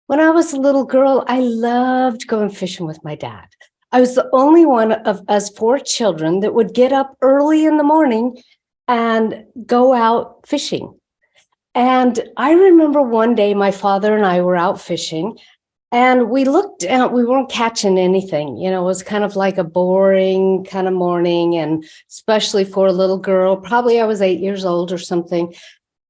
When I was a little girl, I loved going fishing with my dad. I was the only one of us four children that would get up early in the morning and go out fishing. And I remember one day my father and I were out fishing and we looked out, we weren't catching anything. It was kind of like a boring kind of morning, and especially for a little girl, probably I was 8 years old or something.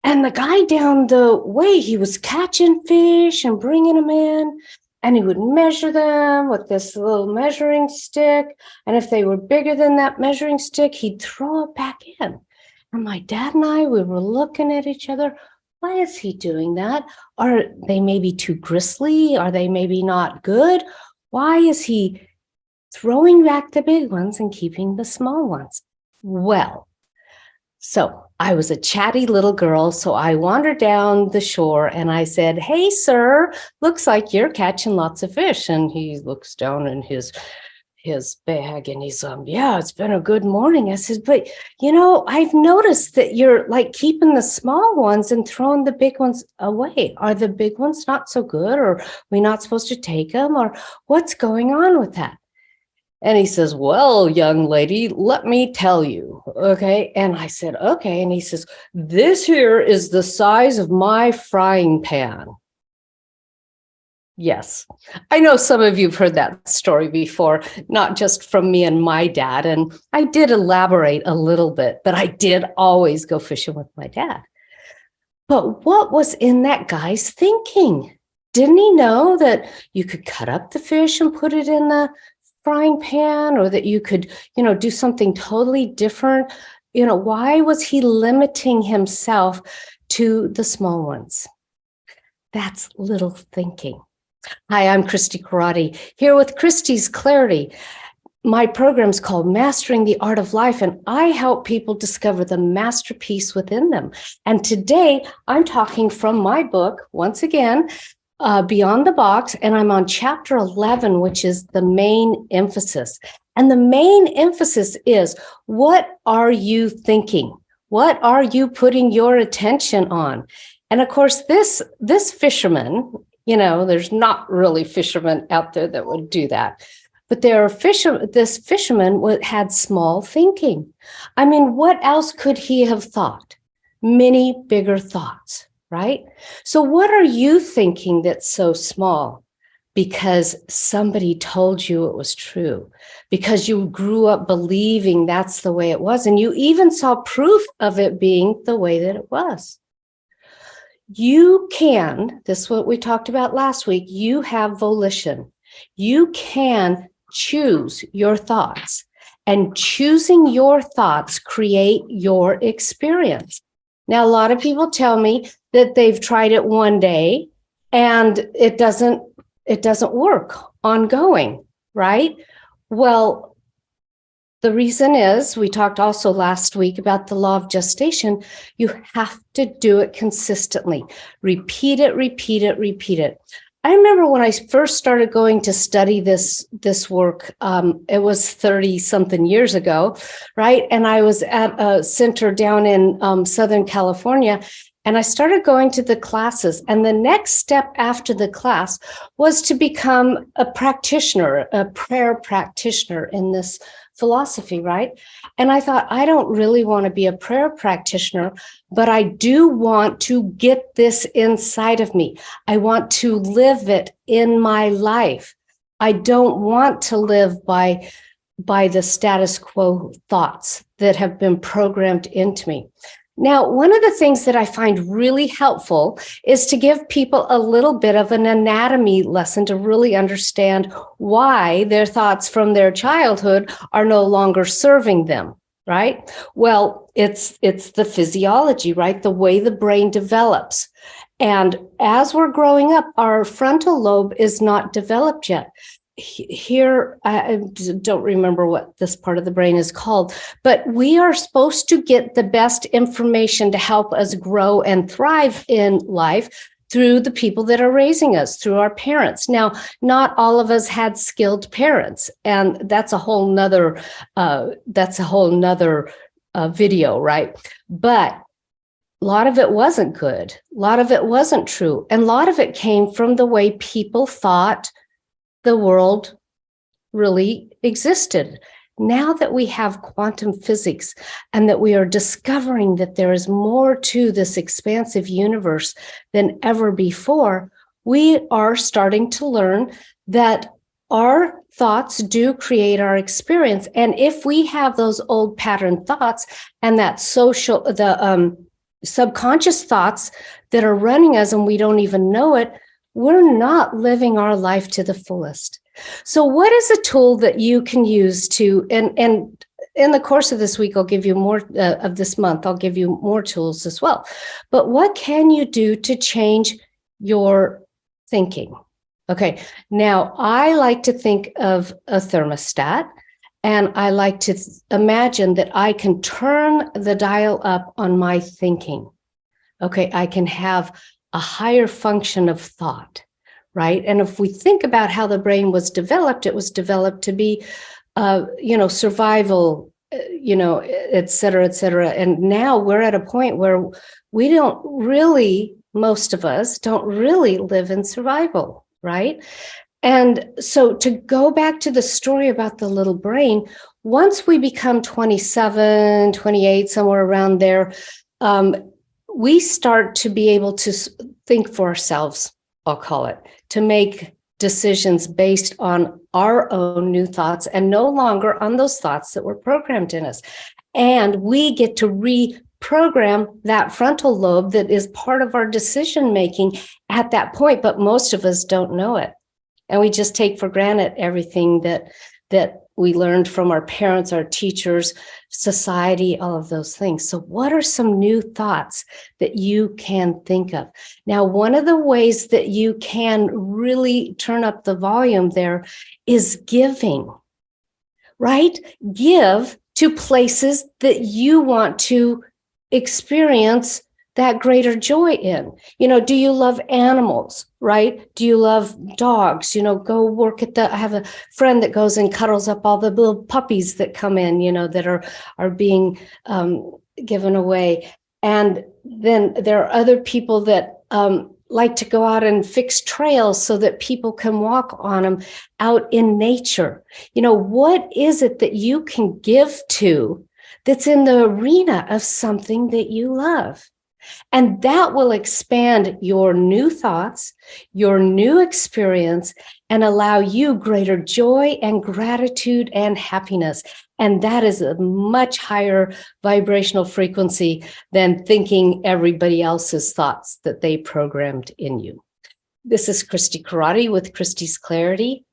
And the guy down the way, he was catching fish and bringing them in, and he would measure them with this little measuring stick. And if they were bigger than that measuring stick, he'd throw it back in. And my dad and I, we were looking at each other. Why is he doing that? Are they maybe too gristly? Are they maybe not good? Why is he throwing back the big ones and keeping the small ones? Well, so I was a chatty little girl, so I wandered down the shore and I said, "Hey, sir, looks like you're catching lots of fish." And he looks down in his bag and he's, "Yeah, it's been a good morning." I said, "But, I've noticed that you're like keeping the small ones and throwing the big ones away. Are the big ones not so good, or are we not supposed to take them, or what's going on with that?" And he says, "Well, young lady, let me tell you." Okay. And I said, "Okay." And he says, "This here is the size of my frying pan." Yes. I know some of you've heard that story before, not just from me and my dad. And I did elaborate a little bit, but I did always go fishing with my dad. But what was in that guy's thinking? Didn't he know that you could cut up the fish and put it in the frying pan, or that you could, do something totally different? Why was he limiting himself to the small ones? That's little thinking. Hi, I'm Corradi, here with Christie's Clarity. My program's called Mastering the Art of Life, and I help people discover the masterpiece within them. And today I'm talking from my book, once again, Beyond the Box, and I'm on chapter 11, which is the main emphasis. And the main emphasis is, what are you thinking? What are you putting your attention on? And of course, this fisherman, there's not really fishermen out there that would do that. But this fisherman had small thinking. I mean, what else could he have thought? Many bigger thoughts. Right? So what are you thinking that's so small? Because somebody told you it was true, because you grew up believing that's the way it was, and you even saw proof of it being the way that it was. You can, this is what we talked about last week, you have volition. You can choose your thoughts, and choosing your thoughts create your experience. Now, a lot of people tell me that they've tried it one day and it doesn't work ongoing, right? Well, the reason is, we talked also last week about the law of gestation. You have to do it consistently. Repeat it, repeat it, repeat it. I remember when I first started going to study this work, it was 30 something years ago, right? And I was at a center down in Southern California, and I started going to the classes. And the next step after the class was to become a practitioner, a prayer practitioner in this philosophy, right? And I thought, I don't really want to be a prayer practitioner, but I do want to get this inside of me. I want to live it in my life. I don't want to live by the status quo thoughts that have been programmed into me. Now, one of the things that I find really helpful is to give people a little bit of an anatomy lesson to really understand why their thoughts from their childhood are no longer serving them, right? Well, it's the physiology, right? The way the brain develops. And as we're growing up, our frontal lobe is not developed yet. Here, I don't remember what this part of the brain is called, but we are supposed to get the best information to help us grow and thrive in life through the people that are raising us, through our parents. Now, not all of us had skilled parents, and that's a whole nother video, right? But A lot of it wasn't good. A lot of it wasn't true. And a lot of it came from the way people thought the world really existed. Now that we have quantum physics and that we are discovering that there is more to this expansive universe than ever before, we are starting to learn that our thoughts do create our experience. And if we have those old pattern thoughts and that subconscious thoughts that are running us and we don't even know it, we're not living our life to the fullest. So what is a tool that you can use to, and in the course of this week, I'll give you more of this month, I'll give you more tools as well. But what can you do to change your thinking? Okay, now I like to think of a thermostat, and I like to imagine that I can turn the dial up on my thinking. Okay, I can have a higher function of thought. Right. And if we think about how the brain was developed, it was developed to be, survival, et cetera, et cetera. And now we're at a point where we don't really, most of us don't really live in survival. Right. And so to go back to the story about the little brain, once we become 27, 28, somewhere around there, we start to be able to think for ourselves, I'll call it, to make decisions based on our own new thoughts and no longer on those thoughts that were programmed in us. And we get to reprogram that frontal lobe that is part of our decision making at that point, but most of us don't know it. And we just take for granted everything that we learned from our parents, our teachers, society, all of those things. So what are some new thoughts that you can think of? Now, one of the ways that you can really turn up the volume there is giving, right? Give to places that you want to experience that greater joy in. Do you love animals, right? Do you love dogs? Go work at I have a friend that goes and cuddles up all the little puppies that come in, that are being given away. And then there are other people that like to go out and fix trails so that people can walk on them out in nature. What is it that you can give to that's in the arena of something that you love? And that will expand your new thoughts, your new experience, and allow you greater joy and gratitude and happiness. And that is a much higher vibrational frequency than thinking everybody else's thoughts that they programmed in you. This is Christy Corradi with Christy's Clarity.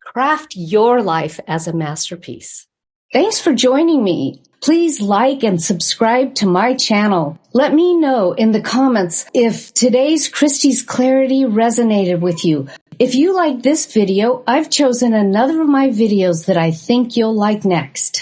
Craft your life as a masterpiece. Thanks for joining me. Please like and subscribe to my channel. Let me know in the comments if today's Christy's Clarity resonated with you. If you like this video, I've chosen another of my videos that I think you'll like next.